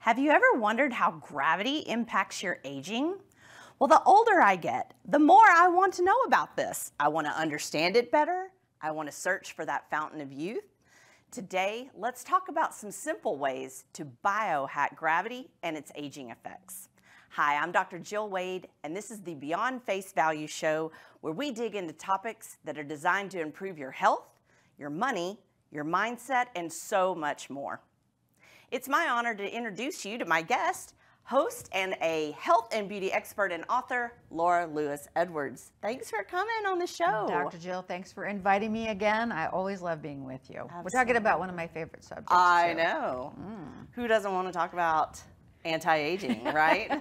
Have you ever wondered how gravity impacts your aging? Well, the older I get, the more I want to know about this. I want to understand it better. I want to search for that fountain of youth. Today, let's talk about some simple ways to biohack gravity and its aging effects. Hi, I'm Dr. Jill Wade, and this is the Beyond Face Value Show, where we dig into topics that are designed to improve your health, your money, your mindset, and so much more. It's my honor to introduce you to my guest, host and a health and beauty expert and author, Laura Lewis Edwards. Thanks for coming on the show. Dr. Jill, thanks for inviting me again. I always love being with you. Absolutely. We're talking about one of my favorite subjects. I know. Who doesn't want to talk about anti-aging, right?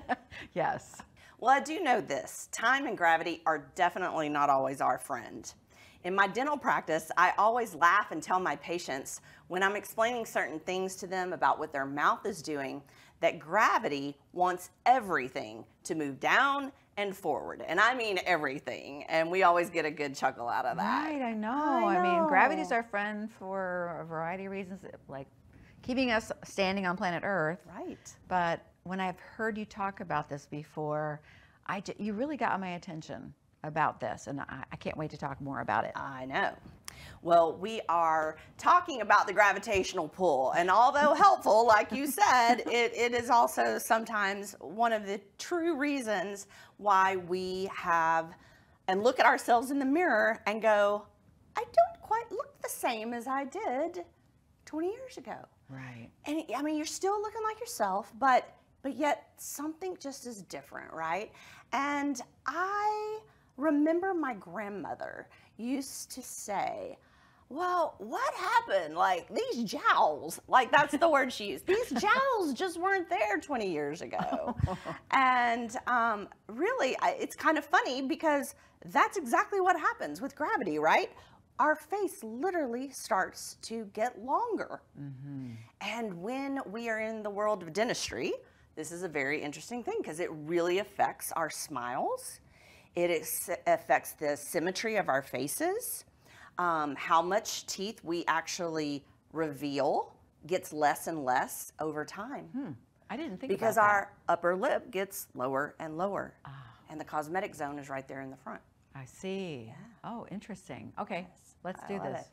Yes. Well, I do know this. Time and gravity are definitely not always our friend. In my dental practice, I always laugh and tell my patients when I'm explaining certain things to them about what their mouth is doing, that gravity wants everything to move down and forward. And I mean everything. And we always get a good chuckle out of that. Right, I know. I mean, gravity's our friend for a variety of reasons, like keeping us standing on planet Earth. Right. But when I've heard you talk about this before, you really got my attention about this, and I can't wait to talk more about it. I know. Well, we are talking about the gravitational pull, and although helpful, like you said, it is also sometimes one of the true reasons why we have and look at ourselves in the mirror and go, I don't quite look the same as I did 20 years ago. Right. And I mean, you're still looking like yourself, but yet something just is different, right? And I remember my grandmother used to say, well, what happened? Like these jowls, like that's the word she used. These jowls just weren't there 20 years ago. And really, it's kind of funny because that's exactly what happens with gravity, right? Our face literally starts to get longer. And when we are in the world of dentistry, this is a very interesting thing because it really affects our smiles. It affects the symmetry of our faces. How much teeth we actually reveal gets less and less over time. I didn't think because about that. our upper lip gets lower and lower. And the cosmetic zone is right there in the front. I see. Yeah. Oh, interesting. Okay, let's do this.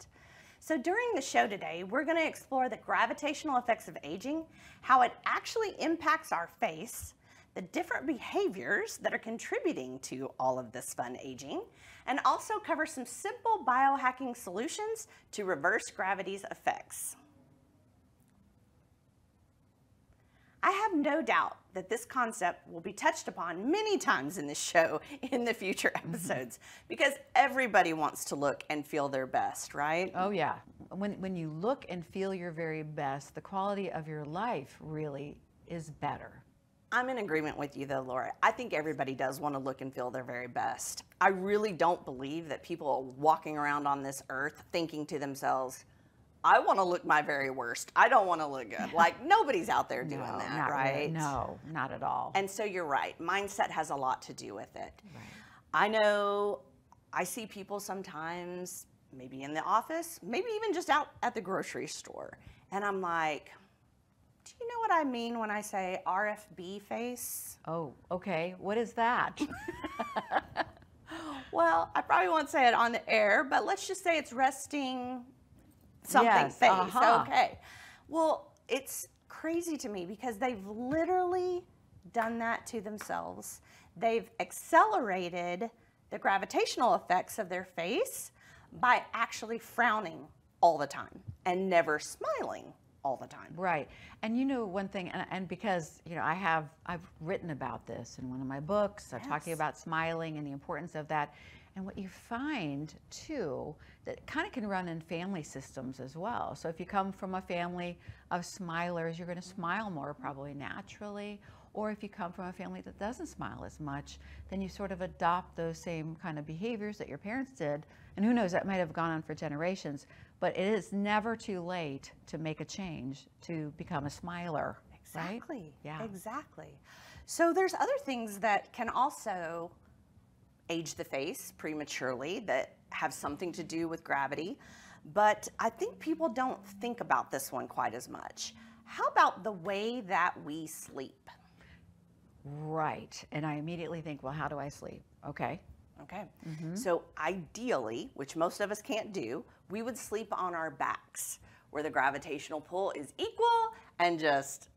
So during the show today, we're going to explore the gravitational effects of aging, how it actually impacts our face, the different behaviors that are contributing to all of this fun aging, and also cover some simple biohacking solutions to reverse gravity's effects. I have no doubt that this concept will be touched upon many times in this show in the future episodes because everybody wants to look and feel their best, right? Oh yeah. When you look and feel your very best, the quality of your life really is better. I'm in agreement with you though, Laura. I think everybody does want to look and feel their very best. I really don't believe that people are walking around on this earth thinking to themselves, I want to look my very worst. I don't want to look good. Like nobody's out there doing that, not right? Really. No, not at all. And so you're right. Mindset has a lot to do with it. Right. I know I see people sometimes, maybe in the office, maybe even just out at the grocery store. And I'm like, do you know what I mean when I say RFB face? Oh, okay. What is that? Well, I probably won't say it on the air, but let's just say it's resting something face. Okay. Well, it's crazy to me because they've literally done that to themselves. They've accelerated the gravitational effects of their face by actually frowning all the time and never smiling all the time. Right. And you know one thing, and because you know I've written about this in one of my books, talking about smiling and the importance of that. And what you find too, that kind of can run in family systems as well. So if you come from a family of smilers, you're going to smile more probably naturally. Or if you come from a family that doesn't smile as much, then you sort of adopt those same kind of behaviors that your parents did. And who knows, that might have gone on for generations. But it is never too late to make a change, to become a smiler. Exactly. Right? Yeah. Exactly. So there's other things that can also age the face prematurely that have something to do with gravity. But I think people don't think about this one quite as much. how about the way that we sleep? Right. And I immediately think, well, how do I sleep? Okay. Okay. So ideally, which most of us can't do, we would sleep on our backs where the gravitational pull is equal and just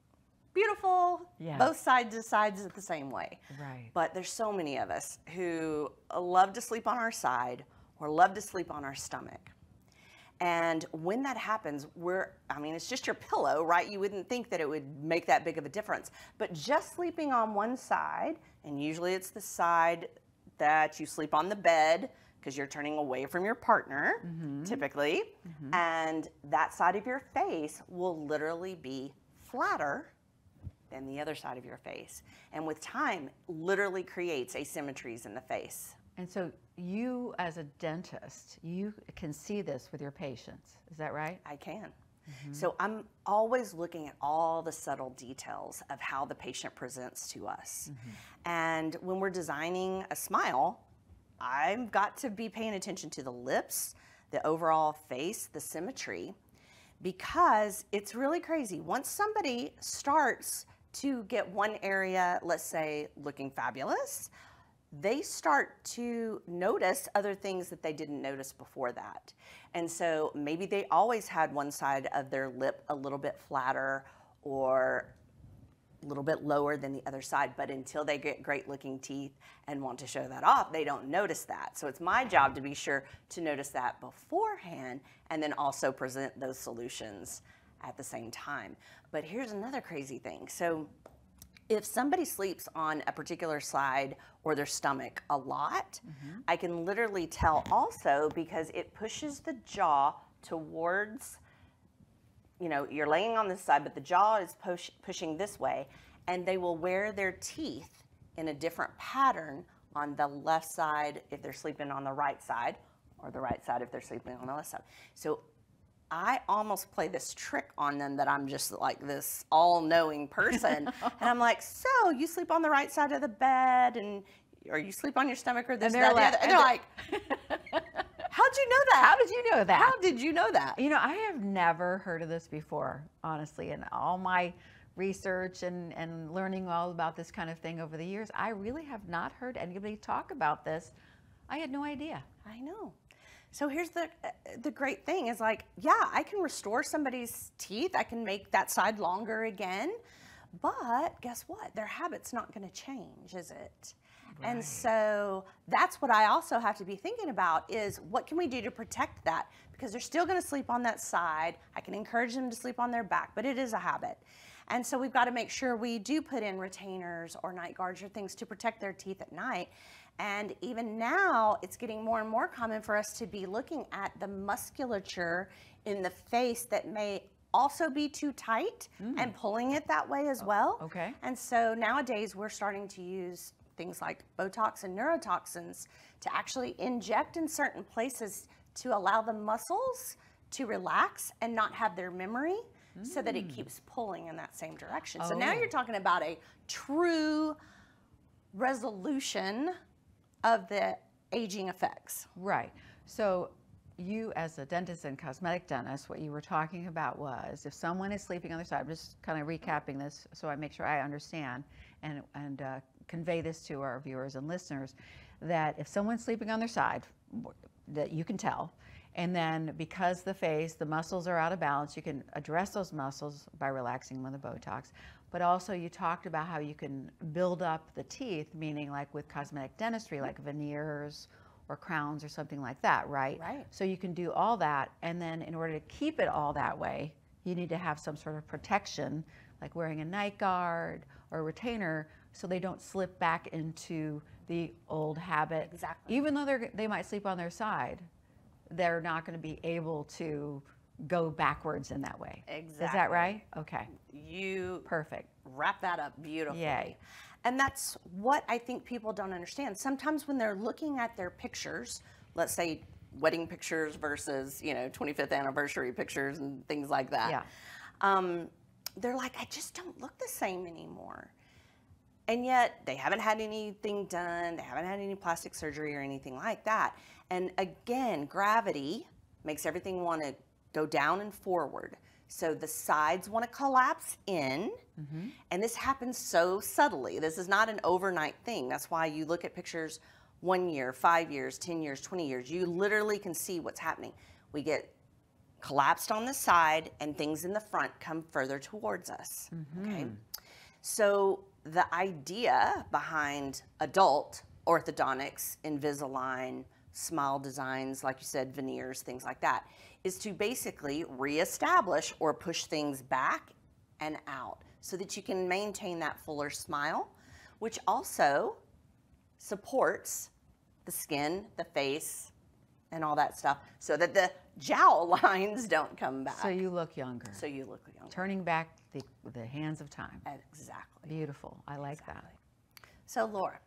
beautiful, Yes. both sides to sides the same way. Right. But there's so many of us who love to sleep on our side or love to sleep on our stomach. And when that happens, it's just your pillow, right? You wouldn't think that it would make that big of a difference. But just sleeping on one side, and usually it's the side that you sleep on the bed because you're turning away from your partner, typically, and that side of your face will literally be flatter than the other side of your face. And with time, literally creates asymmetries in the face. And so you, as a dentist, you can see this with your patients. Is that right? I can. So I'm always looking at all the subtle details of how the patient presents to us. And when we're designing a smile, I've got to be paying attention to the lips, the overall face, the symmetry, because it's really crazy. Once somebody starts to get one area, let's say, looking fabulous, they start to notice other things that they didn't notice before that. And so maybe they always had one side of their lip a little bit flatter or a little bit lower than the other side, but until they get great looking teeth and want to show that off, they don't notice that. So it's my job to be sure to notice that beforehand and then also present those solutions at the same time. But here's another crazy thing. So if somebody sleeps on a particular side or their stomach a lot, I can literally tell also because it pushes the jaw towards, you're laying on this side, but the jaw is pushing this way, and they will wear their teeth in a different pattern on the left side if they're sleeping on the right side, or the right side if they're sleeping on the left side. So I almost play this trick on them that I'm just like this all-knowing person. And I'm like, so you sleep on the right side of the bed, or you sleep on your stomach, or this, that, the other. And they're like, how'd you know that? How did you know that? How did you know that? I have never heard of this before, honestly. In all my research and learning all about this kind of thing over the years, I really have not heard anybody talk about this. I had no idea. I know. So here's the great thing is like, yeah, I can restore somebody's teeth. I can make that side longer again. But guess what? Their habit's not going to change, is it? Right. And so that's what I also have to be thinking about is what can we do to protect that? Because they're still going to sleep on that side. I can encourage them to sleep on their back, but it is a habit. And so we've got to make sure we do put in retainers or night guards or things to protect their teeth at night. And even now, it's getting more and more common for us to be looking at the musculature in the face that may also be too tight and pulling it that way as well. Okay. And so nowadays, we're starting to use things like Botox and neurotoxins to actually inject in certain places to allow the muscles to relax and not have their memory so that it keeps pulling in that same direction. So now you're talking about a true resolution of the aging effects. Right. So you as a dentist and cosmetic dentist, what you were talking about was if someone is sleeping on their side, I'm just kind of recapping this so I make sure I understand and convey this to our viewers and listeners, that if someone's sleeping on their side, that you can tell, and then because the muscles are out of balance, you can address those muscles by relaxing them with the Botox. But also you talked about how you can build up the teeth, meaning like with cosmetic dentistry, like veneers or crowns or something like that, right? Right. So you can do all that, and then in order to keep it all that way, you need to have some sort of protection, like wearing a night guard or a retainer, so they don't slip back into the old habit. Exactly. Even though they might sleep on their side, they're not going to be able to go backwards in that way. Exactly. Is that right? Okay. You Perfect. wrap that up beautifully. Yay. And that's what I think people don't understand. Sometimes when they're looking at their pictures, let's say wedding pictures versus, 25th anniversary pictures and things like that. Yeah. They're like, I just don't look the same anymore. And yet they haven't had anything done. They haven't had any plastic surgery or anything like that. And again, gravity makes everything want to go down and forward. So the sides want to collapse in, and this happens so subtly. This is not an overnight thing. That's why you look at pictures 1 year, 5 years, 10 years, 20 years. You literally can see what's happening. We get collapsed on the side, and things in the front come further towards us. Okay. So the idea behind adult orthodontics, Invisalign, Smile designs, like you said, veneers, things like that, is to basically reestablish or push things back and out so that you can maintain that fuller smile, which also supports the skin, the face, and all that stuff, so that the jowl lines don't come back. So you look younger. So you look younger. Turning back the hands of time. Exactly. Beautiful. I like that. So Laura,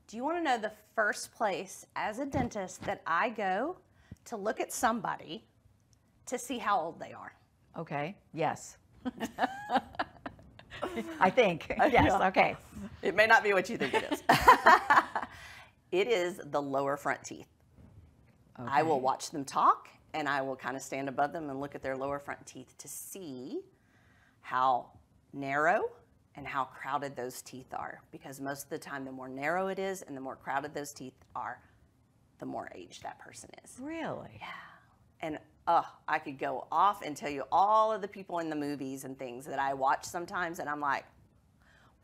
do you want to know the first place as a dentist that I go to look at somebody to see how old they are? Okay. Yes. I think. Yes. Okay. It may not be what you think it is. It is the lower front teeth. Okay. I will watch them talk, and I will kind of stand above them and look at their lower front teeth to see how narrow and how crowded those teeth are. Because most of the time, the more narrow it is and the more crowded those teeth are, the more aged that person is. Really? Yeah. And I could go off and tell you all of the people in the movies and things that I watch sometimes, and I'm like,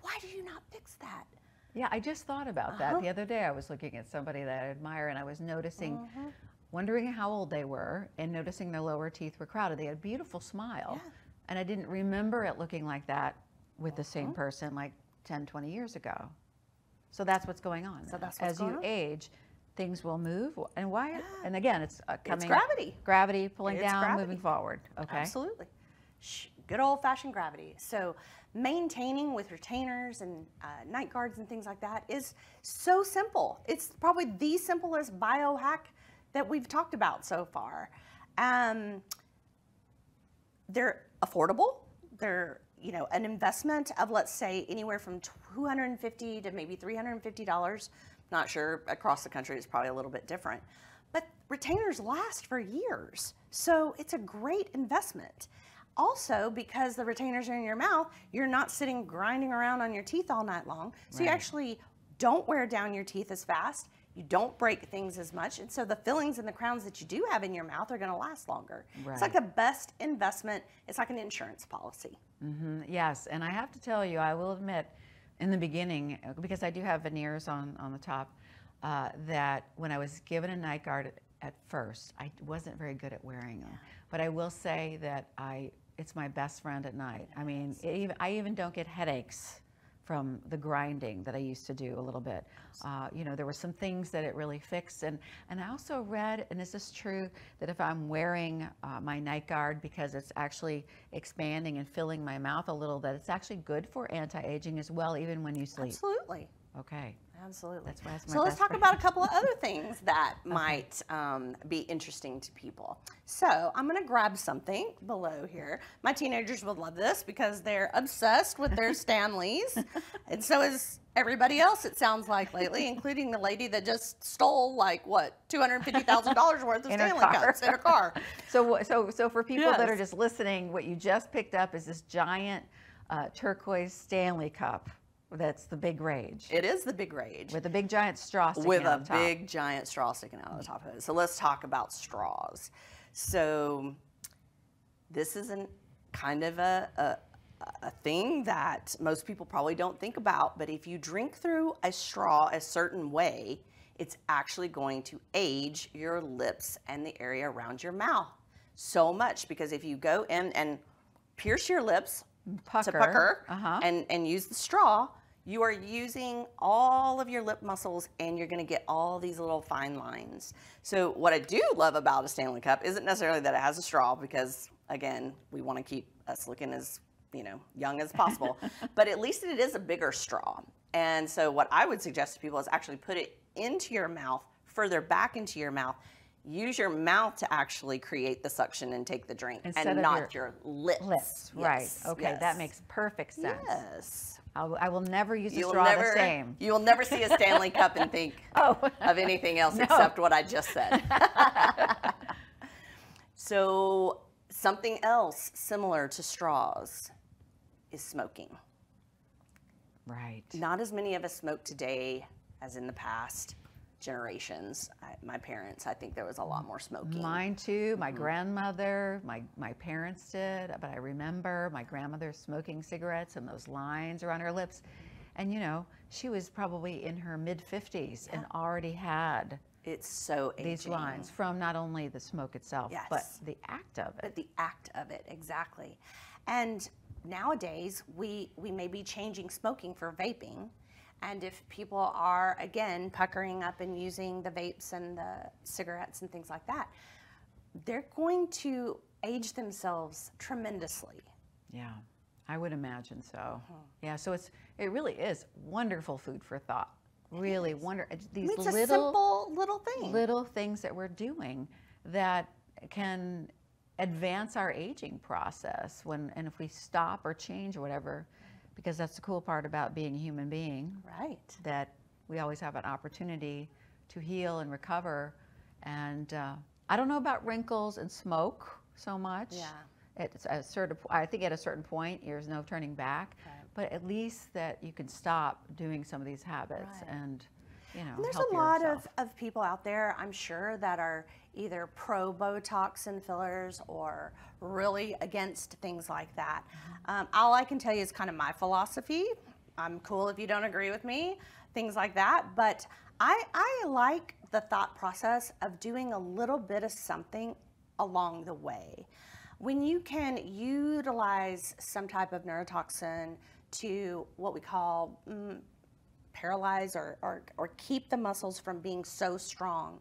why do you not fix that? Yeah, I just thought about that the other day. I was looking at somebody that I admire, and I was noticing, wondering how old they were, and noticing their lower teeth were crowded. They had a beautiful smile, and I didn't remember it looking like that with the same person like 10, 20 years ago. So that's what's going on. So that's what's as going you on. age, things will move. And why? And again, it's coming. It's gravity. Gravity pulling It's down, gravity. moving forward. Okay. Absolutely. Good old-fashioned gravity. So maintaining with retainers and night guards and things like that is so simple. It's probably the simplest biohack that we've talked about so far. They're affordable. They're, you know, an investment of, let's say, anywhere from $250 to maybe $350. Not sure, across the country it's probably a little bit different. But retainers last for years, so it's a great investment. Also, because the retainers are in your mouth, you're not sitting grinding around on your teeth all night long, so you actually don't wear down your teeth as fast, you don't break things as much, and so the fillings and the crowns that you do have in your mouth are going to last longer. It's like the best investment. It's like an insurance policy. Yes, and I have to tell you, I will admit, in the beginning, because I do have veneers on the top, that when I was given a night guard at first, I wasn't very good at wearing them. But I will say that it's my best friend at night. I mean, I even don't get headaches from the grinding that I used to do a little bit. You know, there were some things that it really fixed. And I also read, and is this true, that if I'm wearing my night guard because it's actually expanding and filling my mouth a little, that it's actually good for anti-aging as well, even when you sleep? Absolutely. Okay. Absolutely. That's why it's my So let's best talk friend. about a couple of other things that might be interesting to people. So I'm going to grab something below here. My teenagers would love this because they're obsessed with their Stanleys, and so is everybody else, it sounds like, lately, including the lady that just stole, like, what, $250,000 worth of In her Stanley car. Cups in her car. So for people that are Yes. just listening, what you just picked up is this giant turquoise Stanley Cup. That's the big rage. It is the big rage. With a big giant straw sticking With out a the top. big giant straw sticking out of the top of it. So let's talk about straws. So this is kind of a thing that most people probably don't think about, but if you drink through a straw a certain way, it's actually going to age your lips and the area around your mouth so much, because if you go in and pierce your lips to pucker and use the straw, you are using all of your lip muscles, and you're going to get all these little fine lines. So what I do love about a Stanley Cup isn't necessarily that it has a straw, because again, we want to keep us looking as, you know, young as possible, but at least it is a bigger straw. And so what I would suggest to people is actually put it into your mouth, further back into your mouth. Use your mouth to actually create the suction and take the drink, Instead and of not your lips. Lips, Yes, right. Okay, yes. that makes perfect sense. Yes. I will never use a You'll straw never, the same. You'll never see a Stanley Cup and think of anything else except what I just said. So Something else similar to straws is smoking. Right. Not as many of us smoke today as in the past generations. My parents, I think there was a lot more smoking. Mine too. My grandmother, my parents did, but I remember my grandmother smoking cigarettes and those lines around her lips. And you know, she was probably in her mid-50s and already had It's so aging. these lines from not only the smoke itself, Yes. but the act of it. But the act of it, exactly. And nowadays, we may be changing smoking for vaping. And if people are, again, puckering up and using the vapes and the cigarettes and things like that, they're going to age themselves tremendously. Yeah, I would imagine so. Yeah, so it really is wonderful food for thought. Really these It's a simple little thing. little things that we're doing that can advance our aging process and if we stop or change or whatever, because that's the cool part about being a human being, Right. that we always have an opportunity to heal and recover. And I don't know about wrinkles and smoke so much. Yeah. It's I think at a certain point, there's no turning back. Right. But at least that you can stop doing some of these habits Right. and, you know, And there's help a lot yourself. of people out there, I'm sure, that are either pro Botox and fillers or really against things like that. All I can tell you is kind of my philosophy. I'm cool if you don't agree with me, things like that. But I like the thought process of doing a little bit of something along the way. When you can utilize some type of neurotoxin to what we call paralyze or keep the muscles from being so strong,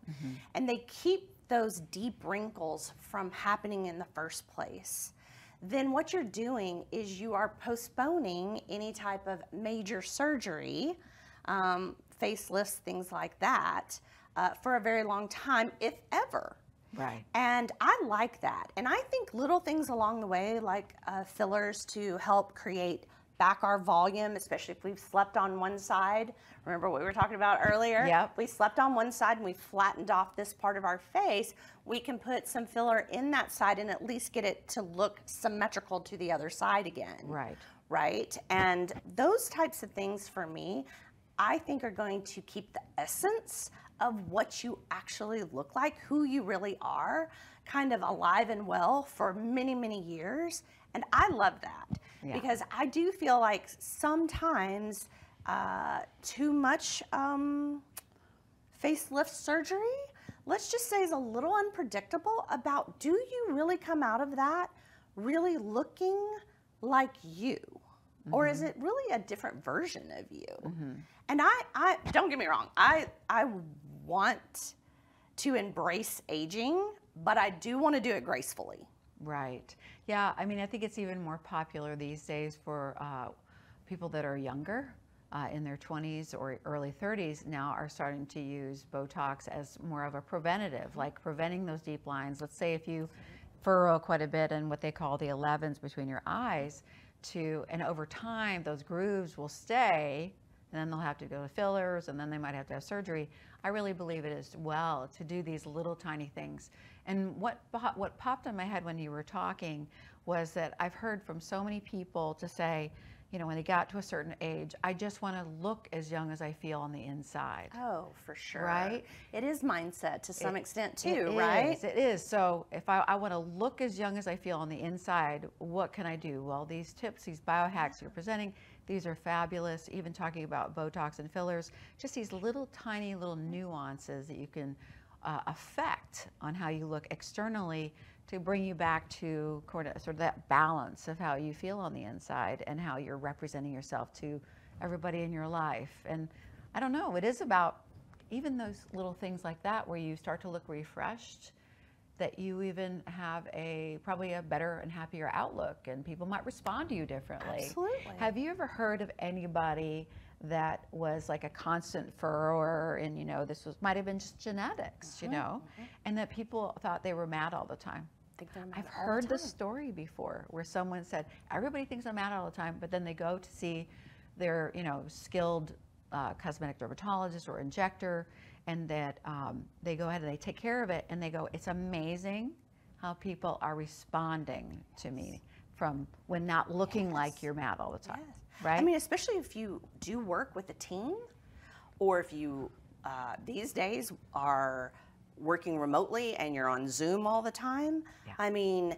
and they keep those deep wrinkles from happening in the first place, then what you're doing is you are postponing any type of major surgery, facelifts, things like that, for a very long time, if ever. Right. And I like that. And I think little things along the way, like fillers to help create back our volume, especially if we've slept on one side. Remember what we were talking about earlier? Yep. If we slept on one side and we flattened off this part of our face, we can put some filler in that side and at least get it to look symmetrical to the other side again. Right. Right? And those types of things for me, I think are going to keep the essence of what you actually look like, who you really are, kind of alive and well for many, many years. And I love that because I do feel like sometimes too much facelift surgery, let's just say, is a little unpredictable about, do you really come out of that really looking like you? Or is it really a different version of you? And I don't get me wrong, I want to embrace aging, but I do want to do it gracefully. Right. Yeah, I mean, I think it's even more popular these days for people that are younger, in their 20s or early 30s now are starting to use Botox as more of a preventative, like preventing those deep lines. Let's say if you furrow quite a bit in what they call the 11s between your eyes, and over time those grooves will stay, and then they'll have to go to fillers, and then they might have to have surgery. I really believe it is well to do these little tiny things. And what popped in my head when you were talking was that I've heard from so many people to say, you know, when they got to a certain age, I just want to look as young as I feel on the inside. Oh, for sure. Right? It is mindset to some extent too, It right? is, it is. So if I want to look as young as I feel on the inside, what can I do? Well, these tips, these biohacks you're presenting, these are fabulous. Even talking about Botox and fillers, just these little tiny little nuances that you can affect on how you look externally to bring you back to sort of that balance of how you feel on the inside and how you're representing yourself to everybody in your life. And I don't know, it is about even those little things like that where you start to look refreshed, that you even have probably a better and happier outlook, and people might respond to you differently. Absolutely. Have you ever heard of anybody that was like a constant furrower, and you know, might have been just genetics, you know, and that people thought they were mad all the time? I've heard this story before where someone said, everybody thinks I'm mad all the time, but then they go to see their, you know, skilled cosmetic dermatologist or injector, and that they go ahead and they take care of it, and they go, it's amazing how people are responding to me from when not looking like you're mad all the time, right? I mean, especially if you do work with a team, or if you these days are working remotely and you're on Zoom all the time. Yeah. I mean,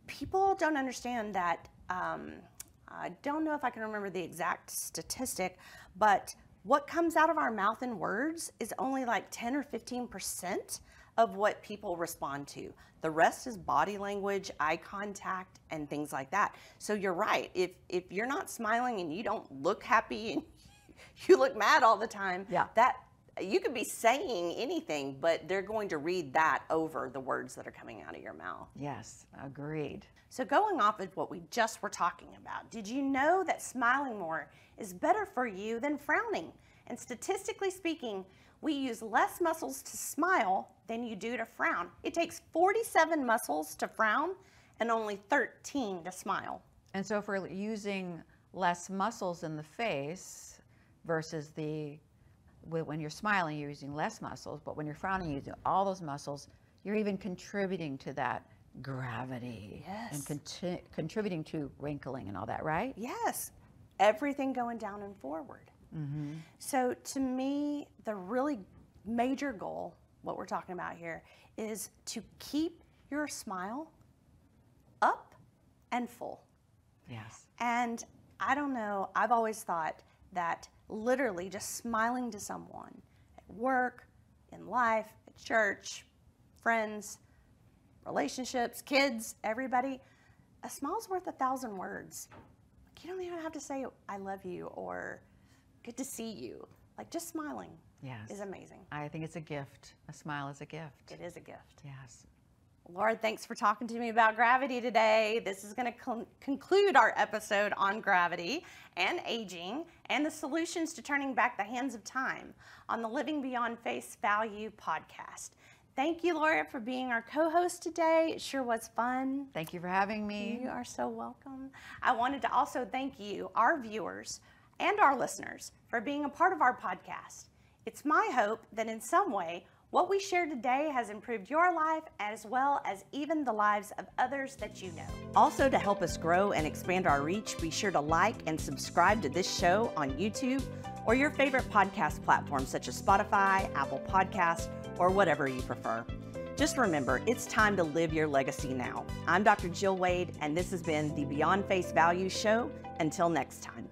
people don't understand that. I don't know if I can remember the exact statistic, but what comes out of our mouth and words is only like 10 or 15% of what people respond to. The rest is body language, eye contact, and things like that. So you're right. If you're not smiling and you don't look happy and you look mad all the time, that you could be saying anything, but they're going to read that over the words that are coming out of your mouth. Yes, agreed. So going off of what we just were talking about, did you know that smiling more is better for you than frowning? And statistically speaking, we use less muscles to smile than you do to frown. It takes 47 muscles to frown and only 13 to smile. And so if we're using less muscles in the face versus when you're smiling, you're using less muscles, but when you're frowning, you're using all those muscles, you're even contributing to that gravity. Yes. And contributing to wrinkling and all that, right? Yes. Everything going down and forward. Mm-hmm. So to me, the really major goal, what we're talking about here, is to keep your smile up and full. Yes. And I don't know, I've always thought that literally just smiling to someone at work, in life, at church, friends, relationships, kids, everybody, a smile's worth 1,000 words. Like, you don't even have to say, I love you, or good to see you. Like, just smiling is amazing. I think it's a gift. A smile is a gift. It is a gift. Yes. Lord, thanks for talking to me about gravity today. This is going to conclude our episode on gravity and aging and the solutions to turning back the hands of time on the Living Beyond Face Value podcast. Thank you, Laura, for being our co-host today. It sure was fun. Thank you for having me. You are so welcome. I wanted to also thank you, our viewers and our listeners, for being a part of our podcast. It's my hope that in some way, what we shared today has improved your life as well as even the lives of others that you know. Also, to help us grow and expand our reach, be sure to like and subscribe to this show on YouTube or your favorite podcast platforms such as Spotify, Apple Podcasts, or whatever you prefer. Just remember, it's time to live your legacy now. I'm Dr. Jill Wade, and this has been the Beyond Face Value Show. Until next time.